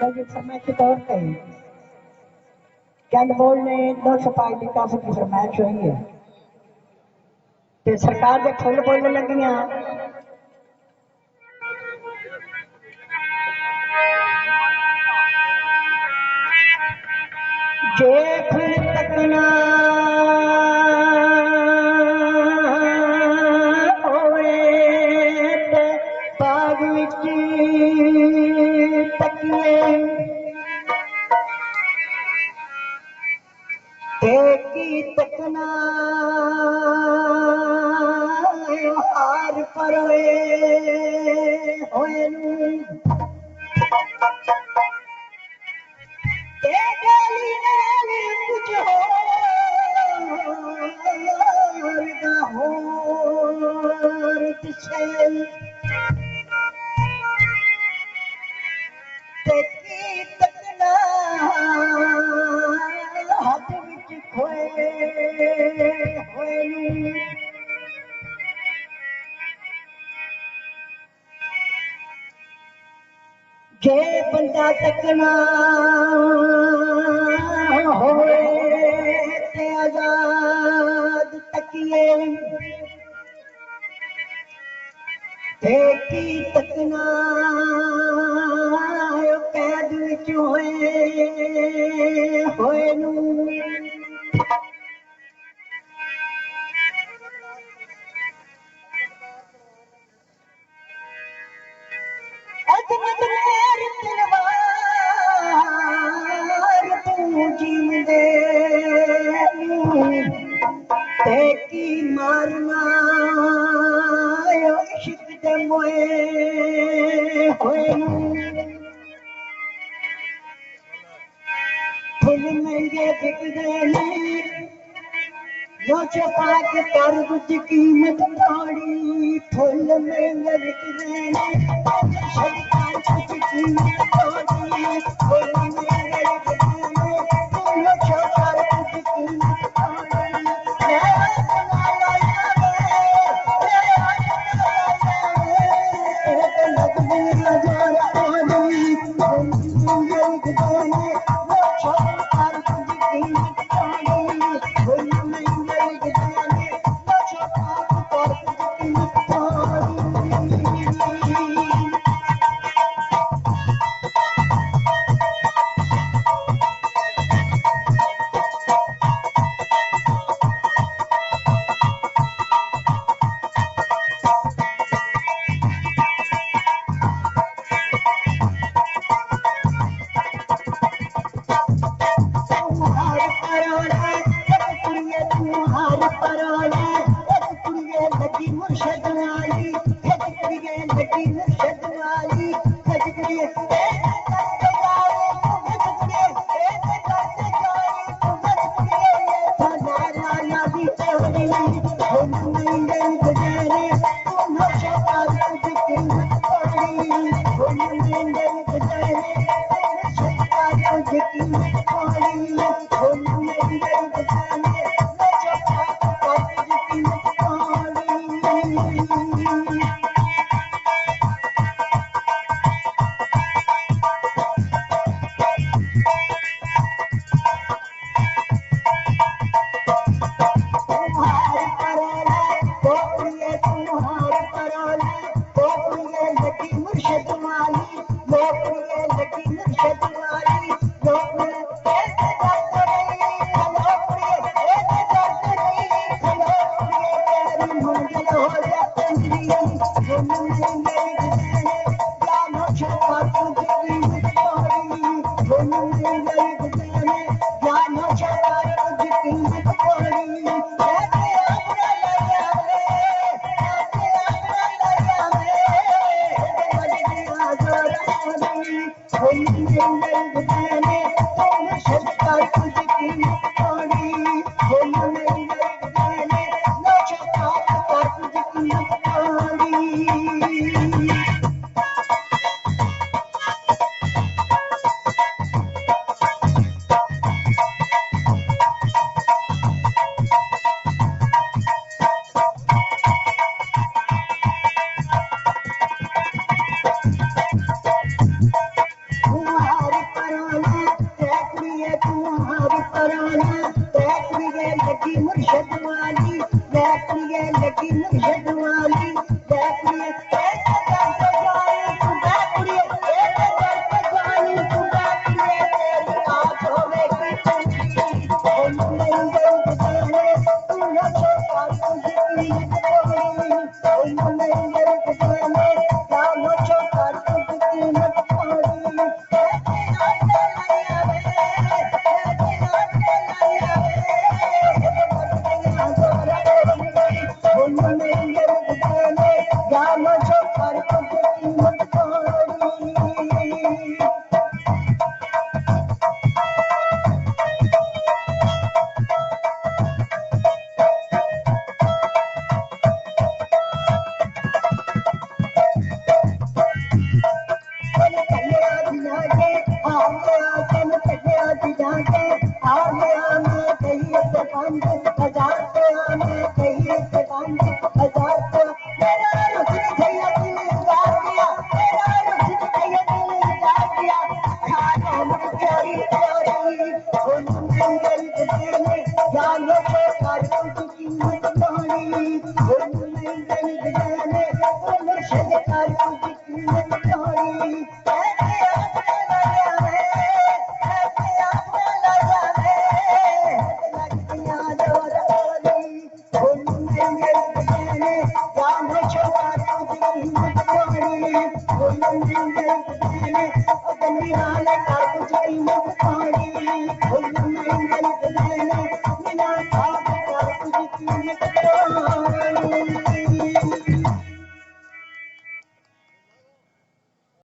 बल्कि समय के तौर पे चंद बोल ने 200 पार्टी काफी की फरमाइश हुई है तो सरकार के फुल बोलने लगियां जे फुल तकना होवे ते बाग विच तकिए की तकना हार परवे होए गाली नाली कुछ होर पिछे की तकना हाथ विच खोए होए जे बंदा तकना होए ते आजाद तकिए ते की तकना कैद विच होए नू अजमत मेर तलवार तू जींदे ते की मारना इश्क दे मोए होए फुल महंगे बिकदे लो छपा के तरबूज की कीमत थोड़ी फुल महंगे बिकदे सरकार कुछ कीमत थोड़ी फुल महंगे बिकदे लो छपा कुछ कीमत थोड़ी बांध हजार पे में कहिए के बांध हजार पे मेरा रुचि भैया दिल जा दिया मेरा रुचि भैया दिल जा दिया खाना में प्यारी प्यारी बोलूं जंगल देने जानो तो कारकुन की कीमत पानी बोलूं जंगल देने बोलूं शहर कारकुन की कीमत पानी Thank you.